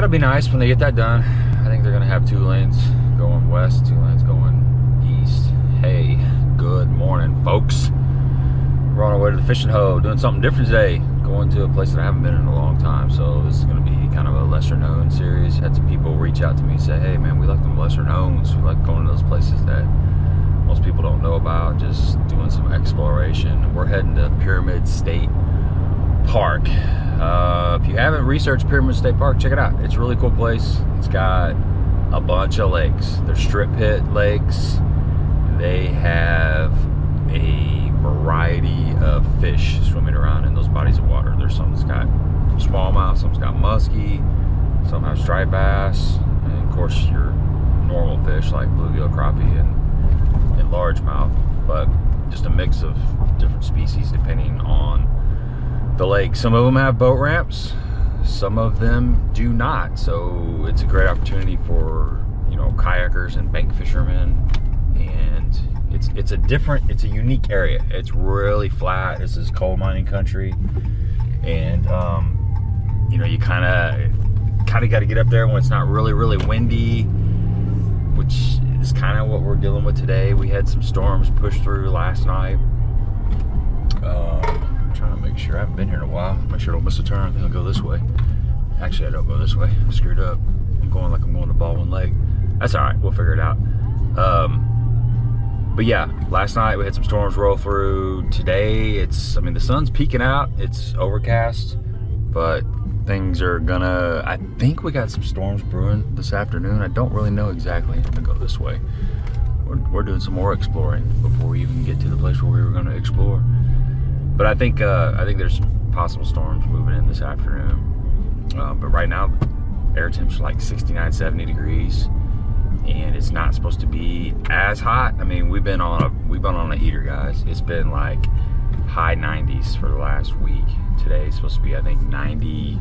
that'll be nice when they get that done. I think they're gonna have 2 lanes going west, 2 lanes going east. Hey, good morning, folks. We're on our way to the fishing hole, doing something different today. Going to a place that I haven't been in a long time, so this is gonna be kind of a lesser known series. Had some people reach out to me and say, hey man, we like them lesser knowns. We like going to those places that most people don't know about, just doing some exploration. We're heading to Pyramid State Park. If you haven't researched Pyramid State Park, check it out. It's a really cool place. It's got a bunch of lakes. They're strip pit lakes. They have a variety of fish swimming around in those bodies of water. There's some that's got smallmouth, some's got muskie, some have striped bass, and of course your normal fish like bluegill, crappie, and largemouth, but just a mix of different species depending on the lake. Some of them have boat ramps, some of them do not, so it's a great opportunity for, you know, kayakers and bank fishermen. And it's a unique area. It's really flat. This is coal mining country, and you know, you kind of got to get up there when it's not really windy, which is kind of what we're dealing with today. We had some storms push through last night. I'm trying to make sure, I haven't been here in a while, make sure I don't miss a turn. I think I'll go this way. Actually, I don't go this way. I screwed up. I'm going like I'm going to Baldwin Lake. That's all right, we'll figure it out. But yeah, last night we had some storms roll through. Today I mean, the sun's peeking out, it's overcast, but things are gonna, I think we got some storms brewing this afternoon. I don't really know exactly. I'm gonna go this way. We're doing some more exploring before we even get to the place where we were gonna explore. But I think there's possible storms moving in this afternoon. But right now, air temps are like 69, 70 degrees. And it's not supposed to be as hot. I mean, we've been on a heater, guys. It's been like high 90s for the last week. Today's supposed to be, I think, 90,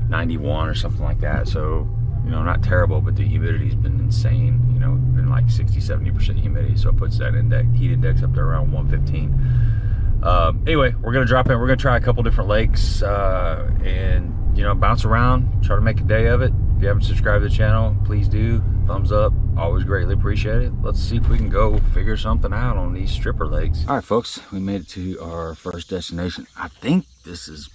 91 or something like that. So, you know, not terrible, but the humidity's been insane. You know, been like 60, 70% humidity. So it puts that heat index up to around 115. Anyway, we're gonna drop in. We're gonna try a couple different lakes and, you know, bounce around, try to make a day of it. If you haven't subscribed to the channel, please do. Thumbs up, always greatly appreciated. Let's see if we can go figure something out on these stripper lakes. All right, folks, we made it to our first destination. I think this is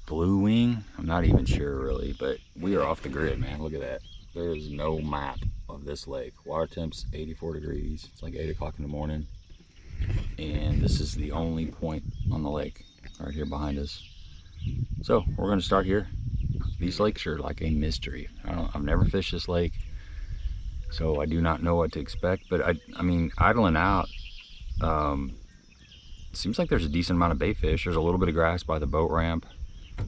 Blue Wing. I'm not even sure really, but we are off the grid, man. Look at that. There is no map of this lake. Water temp's 84 degrees. It's like 8 o'clock in the morning. And this is the only point on the lake right here behind us. So we're gonna start here. These lakes are like a mystery. I've never fished this lake, so I do not know what to expect. But I mean, idling out, it seems like there's a decent amount of bait fish. There's a little bit of grass by the boat ramp.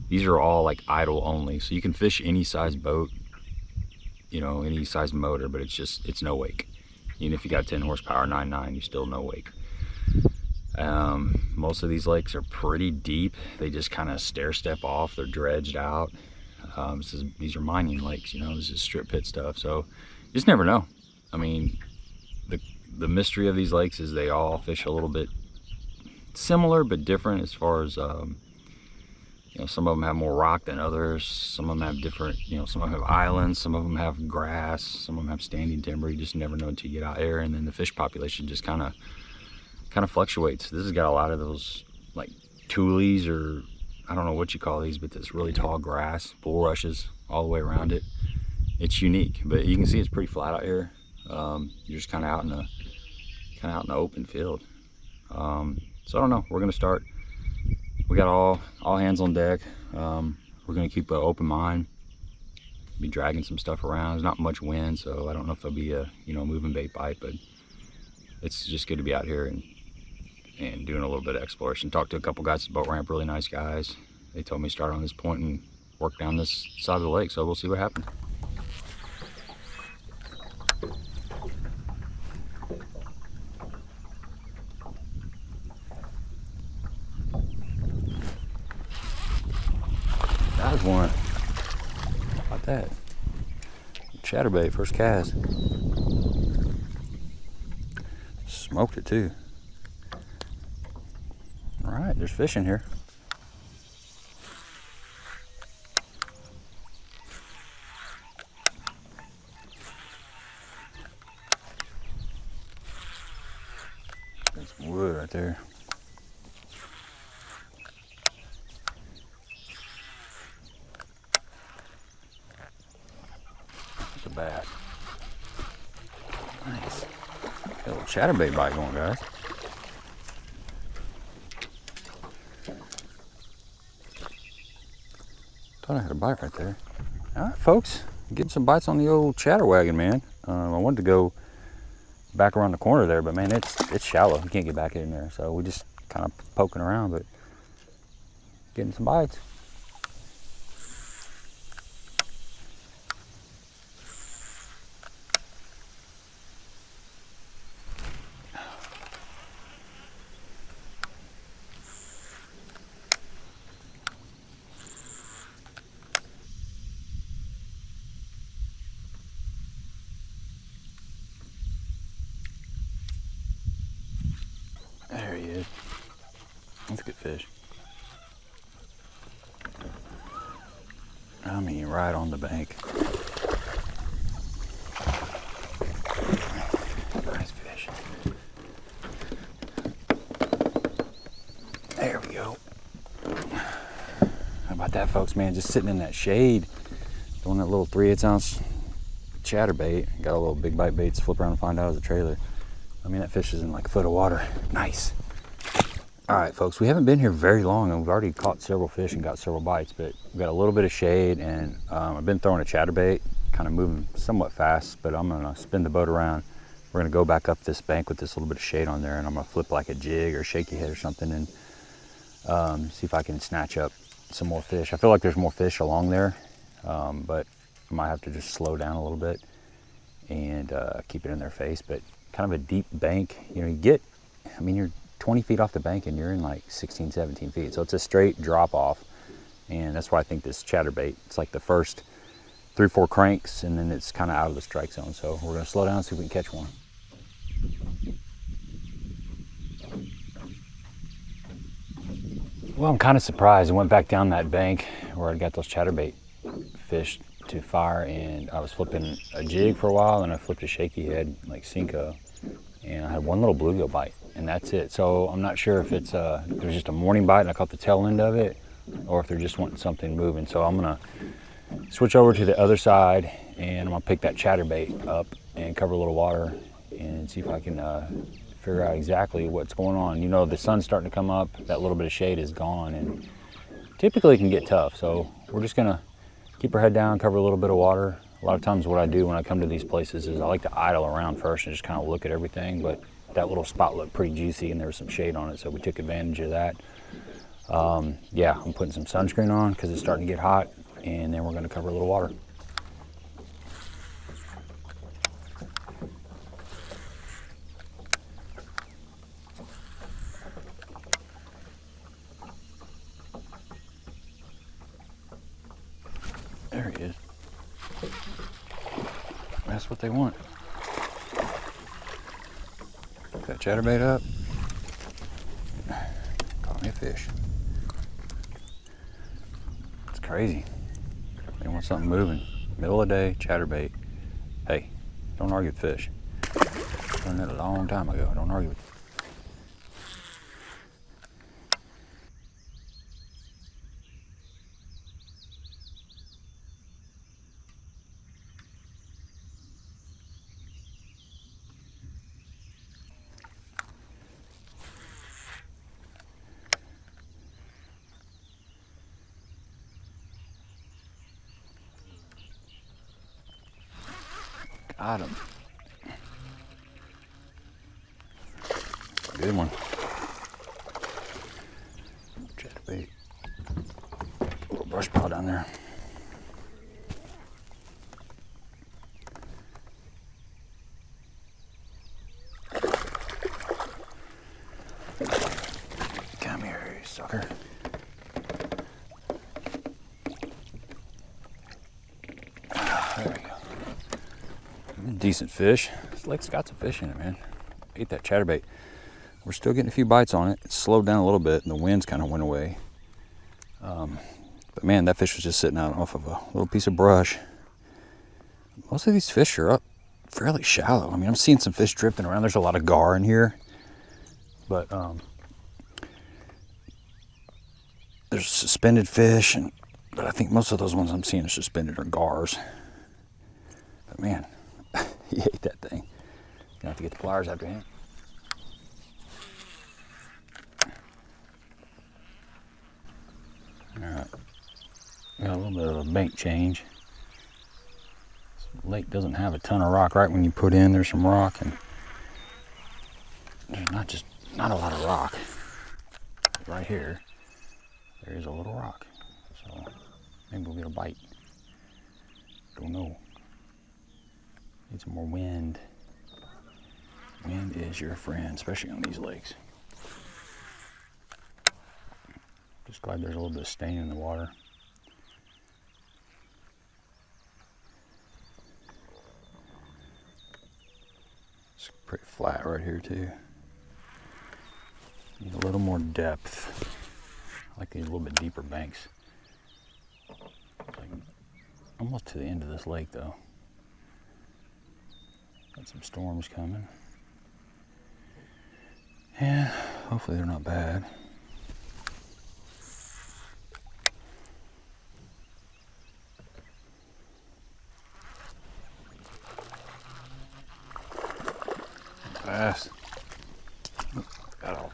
These are all like idle only, so you can fish any size boat, you know, any size motor, but it's no wake. Even if you got 10 horsepower 9.9, you still no wake. Most of these lakes are pretty deep. They just kind of stair step off. They're dredged out. These are mining lakes, you know, this is strip pit stuff, so you just never know. I mean, the mystery of these lakes is they all fish a little bit similar but different as far as, you know, some of them have more rock than others, some of them have different, you know, some of them have islands, some of them have grass, some of them have standing timber. You just never know until you get out there, and then the fish population just kind of fluctuates. This has got a lot of those like tules, or I don't know what you call these, but this really tall grass, bulrushes all the way around it. It's unique, but you can see it's pretty flat out here. You're just kind of out in the open field. So I don't know. We're gonna start. We got all hands on deck. We're gonna keep an open mind. Be dragging some stuff around. There's not much wind, so I don't know if there'll be a, you know, moving bait bite, but it's just good to be out here and doing a little bit of exploration. Talked to a couple guys at the boat ramp, really nice guys. They told me to start on this point and work down this side of the lake, so we'll see what happens. That was one. How about that? Chatterbait, first cast. Smoked it too. All right, there's fish in here. right there. That's a bass. Nice. Got a little chatterbait bite going, guys. Thought I had a bite right there. All right, folks, getting some bites on the old chatterwagon, man. I wanted to go back around the corner there, but man, it's shallow. You can't get back in there, so we just kind of poking around, but getting some bites. There he is. That's a good fish. I mean, right on the bank. Nice fish. There we go. How about that, folks, man? Just sitting in that shade, throwing that little 3/8 ounce chatterbait. Got a little big bite baits, flip around and find out it's a trailer. I mean, that fish is in like a foot of water. Nice. All right, folks, we haven't been here very long, and we've already caught several fish and got several bites, but we've got a little bit of shade, and I've been throwing a chatterbait, kind of moving somewhat fast, but I'm gonna spin the boat around. We're gonna go back up this bank with this little bit of shade on there, and I'm gonna flip like a jig or shaky head or something, and see if I can snatch up some more fish. I feel like there's more fish along there, but I might have to just slow down a little bit and keep it in their face. But kind of a deep bank, you know, I mean, you're 20 feet off the bank and you're in like 16, 17 feet. So it's a straight drop off. And that's why I think this chatterbait, it's like the first 3-4 cranks and then it's kind of out of the strike zone. So we're gonna slow down and see if we can catch one. Well, I'm kind of surprised. I went back down that bank where I got those chatterbait fish to fire, and I was flipping a jig for a while, and I flipped a shaky head like Cinco, and I had one little bluegill bite, and that's it. So I'm not sure if it's there's just a morning bite and I caught the tail end of it, or if they're just wanting something moving. So I'm gonna switch over to the other side, and I'm gonna pick that chatterbait up and cover a little water and see if I can figure out exactly what's going on. You know, the sun's starting to come up, that little bit of shade is gone, and typically it can get tough. So we're just gonna keep our head down, cover a little bit of water. A lot of times what I do when I come to these places is I like to idle around first and just kind of look at everything, but that little spot looked pretty juicy and there was some shade on it, so we took advantage of that. Yeah, I'm putting some sunscreen on because it's starting to get hot, and then we're gonna cover a little water. There he is. That's what they want. Pick that chatterbait up. Caught me a fish. It's crazy. They want something moving. Middle of the day, chatterbait. Hey, don't argue with fish. Learned that a long time ago. Don't argue with Got him. Good one. Chatterbait. A little brush pile down there. Come here, you sucker. There we go. Decent fish. This lake's got some fish in it, man. Ate that chatterbait. We're still getting a few bites on it. It's slowed down a little bit and the winds kind of went away. But man, that fish was just sitting out off of a little piece of brush. Most of these fish are up fairly shallow. I mean, I'm seeing some fish drifting around. There's a lot of gar in here. But there's suspended fish, but I think most of those ones I'm seeing are suspended or gars. But man, he ate that thing. Gonna have to get the pliers after him. Alright, got a little bit of a bank change. This lake doesn't have a ton of rock. Right when you put in, there's some rock, and there's not a lot of rock. Right here, there is a little rock. So maybe we'll get a bite. Don't know. Need some more wind. Wind is your friend, especially on these lakes. Just glad there's a little bit of stain in the water. It's pretty flat right here too. Need a little more depth. I like these little bit deeper banks. Like almost to the end of this lake though. Got some storms coming. Yeah, hopefully they're not bad. Fast. Got all.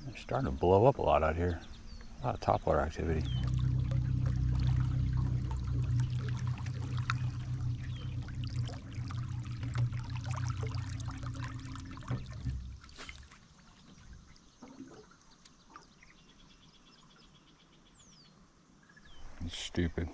They're starting to blow up a lot out here. A lot of topwater activity. It's stupid.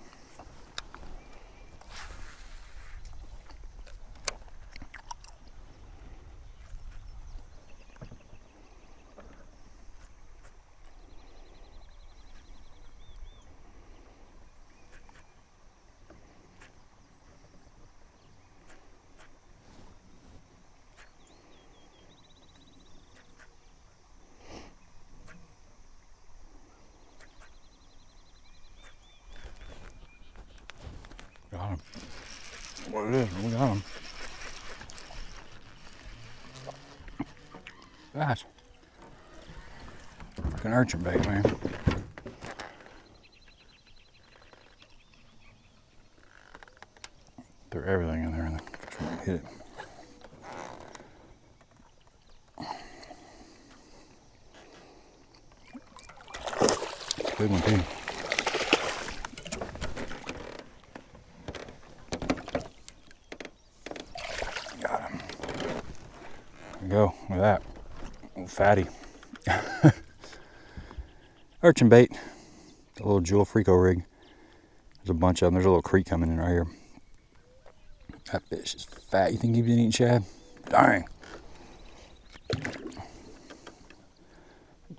Got him. What it is, we got him. Gosh. Freaking urchin bait, man. Threw everything in there and trying to hit it. Big one too. Got him. There we go with that. Old fatty. Urchin bait. A little jewel freako rig. There's a bunch of them. There's a little creek coming in right here. That fish is fat. You think he's been eating shad? Dang.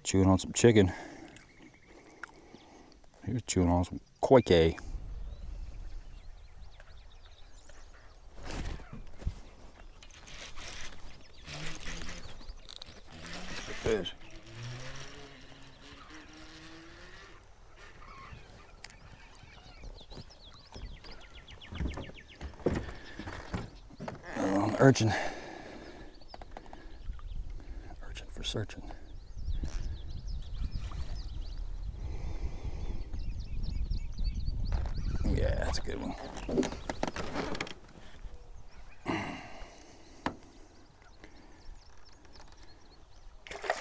Chewing on some chicken. He was chewing on some koi. Good fish. Urchin. Urchin for searching. Yeah, that's a good one.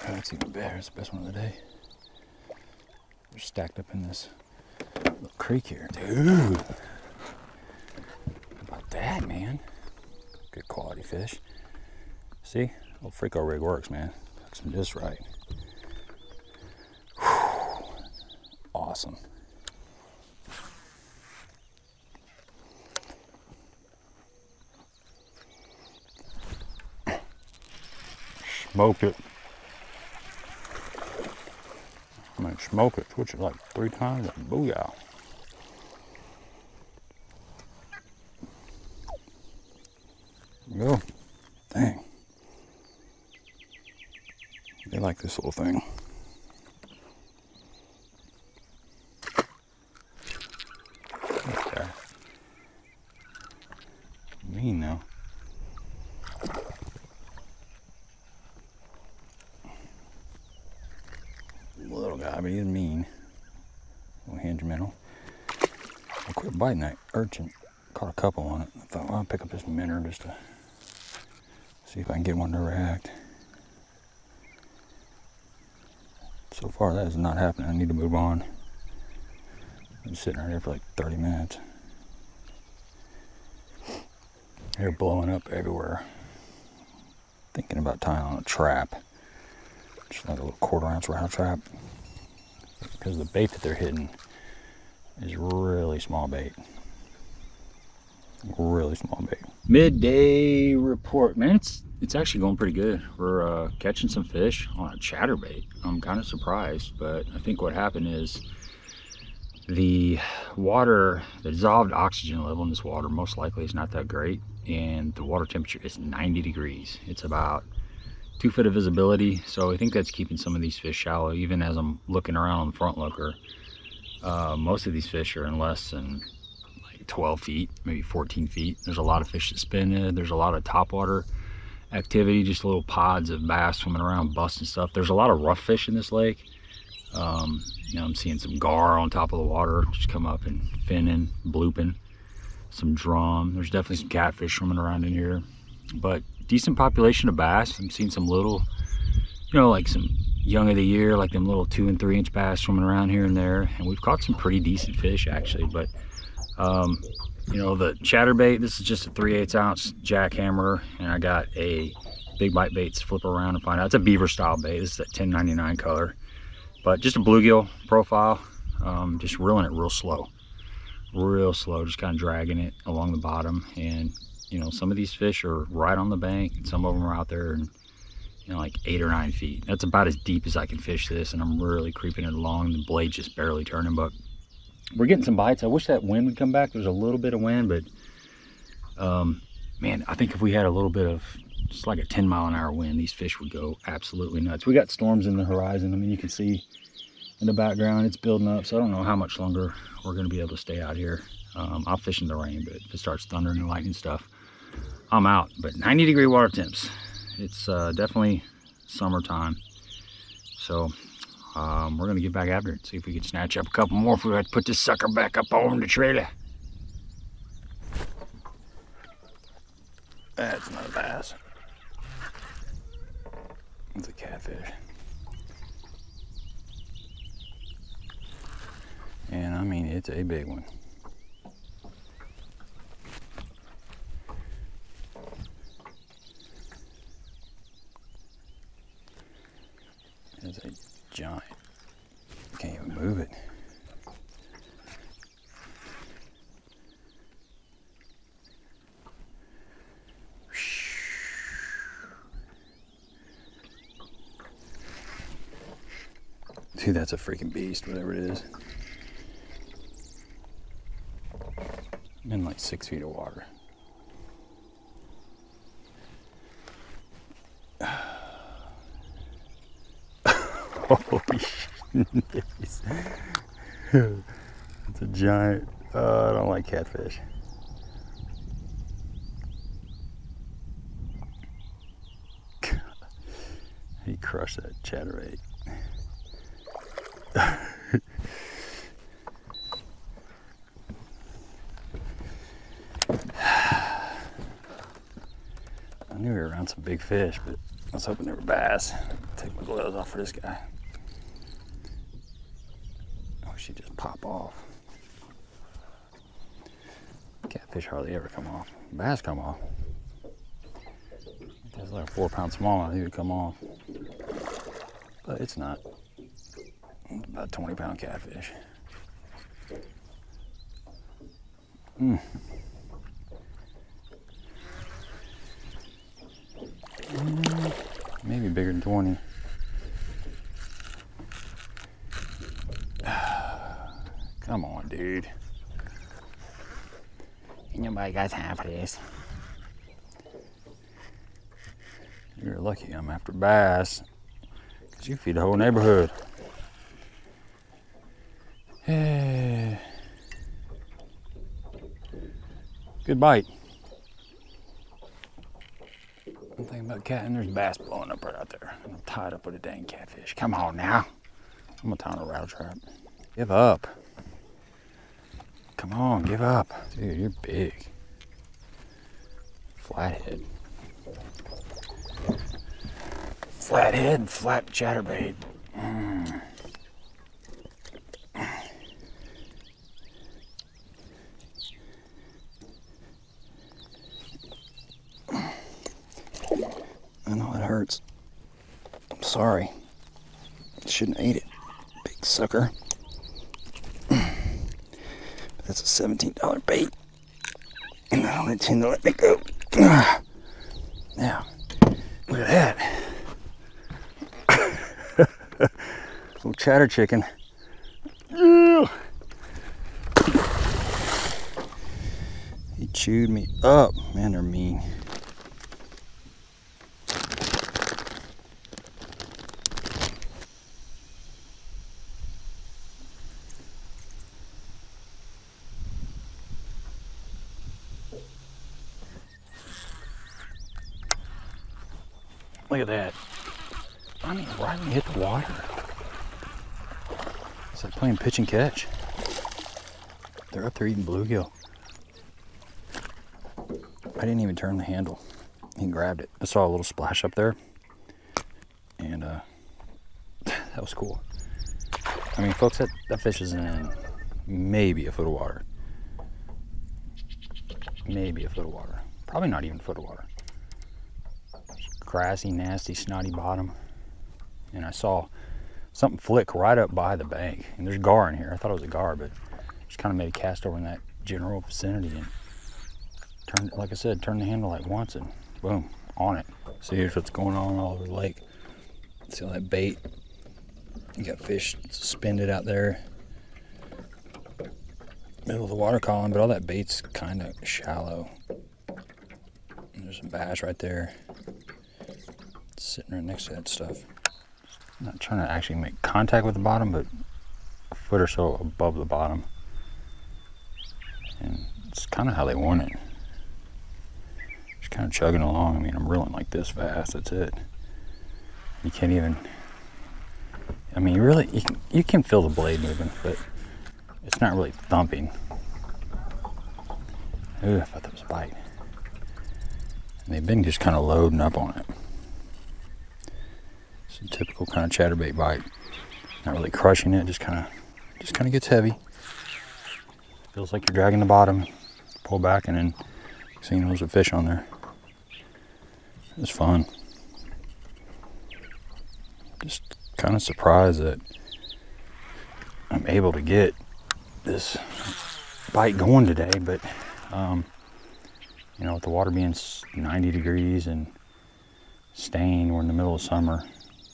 That's even better. It's the best one of the day. They're stacked up in this little creek here. Dude. How about that, man? Good quality fish. See? Old freako rig works, man. Hooks them just right. Whew. Awesome. Smoked it. I mean, smoke it. Twitch it like 3 times. And booyah. Go. Dang. They like this little thing. Okay. I quit biting that urchin. Caught a couple on it. I thought, well, I'll pick up this minnow just to see if I can get one to react. So far, that is not happening. I need to move on. I'm sitting right here for like 30 minutes. They're blowing up everywhere. Thinking about tying on a trap. Just like a little 1/4 ounce rattle trap. Because the bait that they're hitting is really small bait. Really small bait. Midday report. Man, it's actually going pretty good. We're catching some fish on a chatterbait. I'm kind of surprised, but I think what happened is the water, the dissolved oxygen level in this water most likely is not that great, and the water temperature is 90 degrees. It's about 2 feet of visibility, so I think that's keeping some of these fish shallow. Even as I'm looking around on the front looker, most of these fish are in less than 12 feet, maybe 14 feet. There's a lot of fish that spin in. There's a lot of topwater activity, just little pods of bass swimming around, busting stuff. There's a lot of rough fish in this lake. You know, I'm seeing some gar on top of the water just come up and finning, blooping. Some drum. There's definitely some catfish swimming around in here, but decent population of bass. I'm seeing some little, you know, like some young of the year, like them little 2 and 3 inch bass swimming around here and there. And we've caught some pretty decent fish actually, but you know, the chatterbait, this is just a 3/8 ounce jackhammer, and I got a big bite baits to flip around and find out. It's a beaver style bait. This is that 1099 color, but just a bluegill profile. Just reeling it real slow, just kind of dragging it along the bottom. And you know, some of these fish are right on the bank, and some of them are out there and, you know, like 8 or 9 feet. That's about as deep as I can fish this, and I'm really creeping it along. The blade's just barely turning, but we're getting some bites. I wish that wind would come back. There's a little bit of wind, but man, I think if we had a little bit of just like a 10-mile-an-hour wind, these fish would go absolutely nuts. We got storms in the horizon. I mean, you can see in the background it's building up, so I don't know how much longer we're going to be able to stay out here. I'll fish in the rain, but if it starts thundering and lightning stuff, I'm out. But 90-degree water temps. It's definitely summertime, so we're gonna get back after it, see if we can snatch up a couple more if we had to put this sucker back up on the trailer. That's another bass. It's a catfish. And I mean, it's a big one. It's a giant. Can't even move it. Dude, that's a freaking beast, whatever it is. I'm in like 6 feet of water. Holy shit. It's a giant. I don't like catfish. He crushed that chatterbait. I knew we were around some big fish, but I was hoping they were bass. Take my gloves off for this guy. Oh, she just pop off. Catfish hardly ever come off. Bass come off. If it's like a 4-pound smallmouth, he would come off. But it's not. It's about a 20-pound catfish. Maybe bigger than 20. Come on, dude. Ain't nobody got time for this. You're lucky I'm after bass, because you feed the whole neighborhood. Good bite. I'm thinking about cat, and there's bass blowing up right out there. I'm tied up with a dang catfish. Come on now. I'm gonna tie on a rattle trap. Give up. Come Come on, give up. Dude, you're big. Flathead. Flathead and flat chatterbait. I know it hurts. I'm sorry. Shouldn't have ate it. Big sucker. But that's a $17 bait. And I don't intend to let it go. Now, look at that. Little chatter chicken. He chewed me up. Man, they're mean. Look at that. I mean, right when you hit the water. It's like playing pitch and catch. They're up there eating bluegill. I didn't even turn the handle. He grabbed it. I saw a little splash up there. And that was cool. I mean, folks, that fish is in maybe a foot of water. Maybe a foot of water. Probably not even a foot of water. Grassy, nasty, snotty bottom. And I saw something flick right up by the bank. And there's gar in here. I thought it was a gar, but just kind of made a cast over in that general vicinity and turned, like I said, turned the handle like once and boom, on it. See, here's what's going on all over the lake. See all that bait? You got fish suspended out there. Middle of the water column, but all that bait's kind of shallow. And there's some bass right there. Sitting right next to that stuff. I'm not trying to actually make contact with the bottom, but a foot or so above the bottom. And it's kind of how they want it. Just kind of chugging along. I mean, I'm reeling like this fast, that's it. You can't even, I mean, you can feel the blade moving, but it's not really thumping. Ooh, I thought that was a bite. And they've been just kind of loading up on it. It's a typical kind of chatterbait bite. Not really crushing it, just kind of gets heavy. Feels like you're dragging the bottom, pull back, and then seeing there's a fish on there. It's fun. Just kind of surprised that I'm able to get this bite going today, but you know, with the water being 90 degrees and staying, we're in the middle of summer,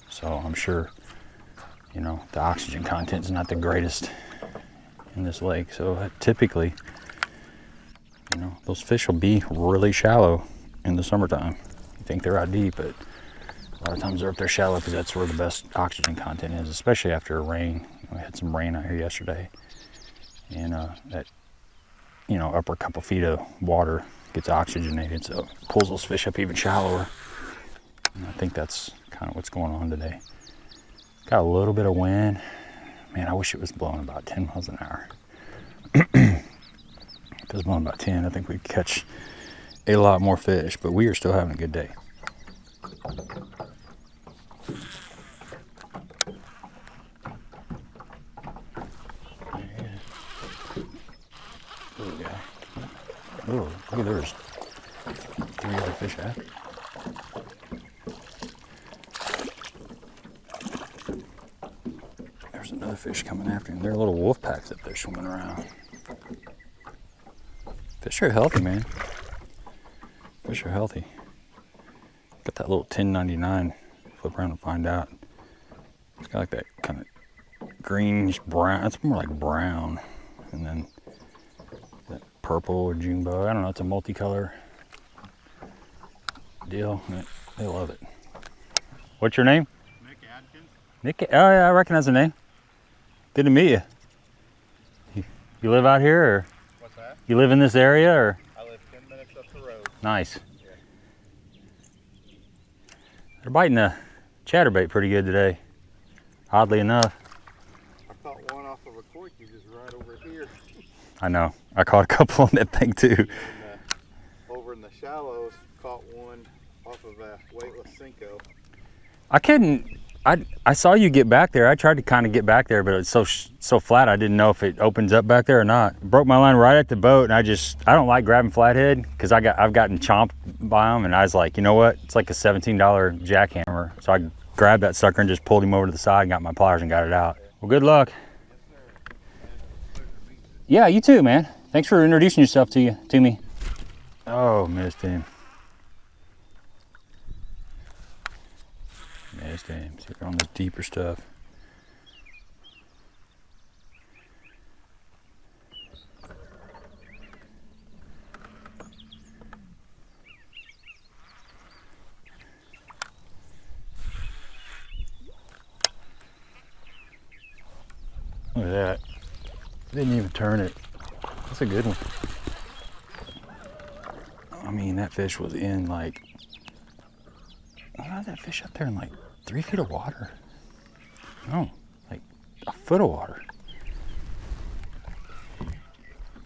so I'm sure, you know, the oxygen content is not the greatest in this lake. So typically, you know, those fish will be really shallow in the summertime. You think they're out deep, but a lot of times they're up there shallow because that's where the best oxygen content is, especially after a rain. We had some rain out here yesterday, and that, you know, upper couple feet of water gets oxygenated, so it pulls those fish up even shallower. And I think that's kind of what's going on today. Got a little bit of wind. Man, I wish it was blowing about 10 miles an hour. If it was blowing about 10, I think we'd catch a lot more fish, but we are still having a good day. Oh, look at there's 3 other fish out. There's another fish coming after him. There are little wolf packs up there swimming around. Fish are healthy, man. Fish are healthy. Got that little 1099. Flip around and find out. It's got like that kind of greenish brown. It's more like brown. And then that purple or June bug. I don't know. It's a multicolor deal. They love it. What's your name? Nick Adkins. Nick. Oh yeah, I recognize the name. Good to meet you. You live out here, or? What's that? You live in this area, or? I live 10 minutes up the road. Nice. Yeah. They're biting the chatterbait pretty good today. Oddly enough. I caught one off of a corky just right over here. I know. I caught a couple on that thing too. And, over in the shallows, caught one off of a weightless Cinco. I saw you get back there. I tried to kind of get back there, but it's so flat. I didn't know if it opens up back there or not. Broke my line right at the boat, and I don't like grabbing flathead because I've gotten chomped by them, and I was like, you know what? It's like a $17 jackhammer. So I grabbed that sucker and just pulled him over to the side and got my pliers and got it out. Well, good luck. Yeah, you too, man. Thanks for introducing yourself to me. Oh, missed him. Missed him. See, we're on the deeper stuff. Look at that. Didn't even turn it. That's a good one. I mean, that fish was in like, how did that fish up there in like 3 feet of water? No, like a foot of water.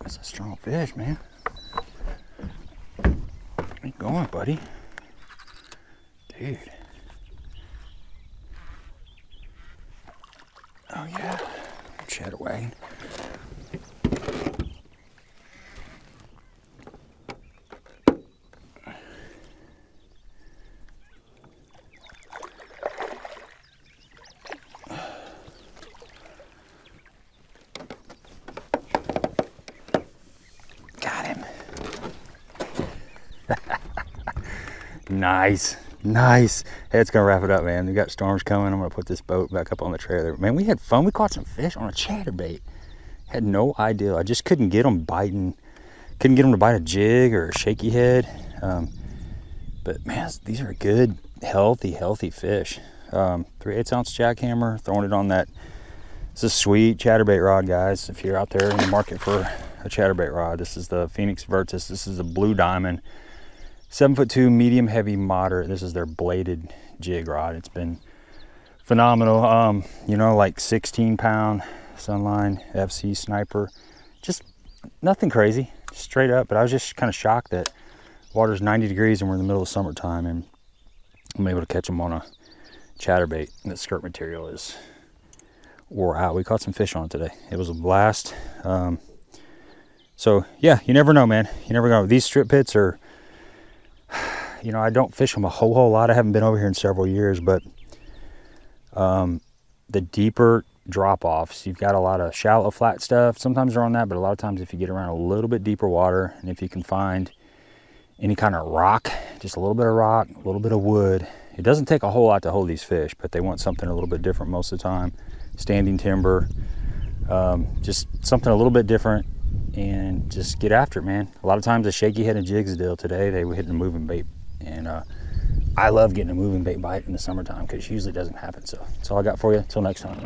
That's a strong fish, man. Keep going, buddy. Dude. Oh yeah, chat wagon. Nice. Hey, it's gonna wrap it up, man. We got storms coming. I'm gonna put this boat back up on the trailer. Man, we had fun. We caught some fish on a chatterbait. Had no idea. I just couldn't get them biting. Couldn't get them to bite a jig or a shaky head. But man, these are good, healthy fish. 3/8 ounce jackhammer, throwing it on that. This is a sweet chatterbait rod, guys. If you're out there in the market for a chatterbait rod, this is the Phoenix Virtus. This is a blue diamond. 7'2", medium heavy moderate. This is their bladed jig rod. It's been phenomenal. You know, like 16-pound Sunline FC Sniper. Just nothing crazy, straight up. But I was just kind of shocked that water's 90 degrees and we're in the middle of summertime, and I'm able to catch them on a chatterbait. And the skirt material is wore out. We caught some fish on it today. It was a blast. So yeah, you never know, man. You never know. These strip pits are, you know, I don't fish them a whole lot. I haven't been over here in several years, but the deeper drop-offs, you've got a lot of shallow, flat stuff. Sometimes they're on that, but a lot of times if you get around a little bit deeper water, and if you can find any kind of rock, just a little bit of rock, a little bit of wood. It doesn't take a whole lot to hold these fish, but they want something a little bit different most of the time. Standing timber, just something a little bit different, and just get after it, man. A lot of times a shaky headed jig's the deal. Today they were hitting a moving bait, and I love getting a moving bait bite in the summertime because it usually doesn't happen. So that's all I got for you. Until next time.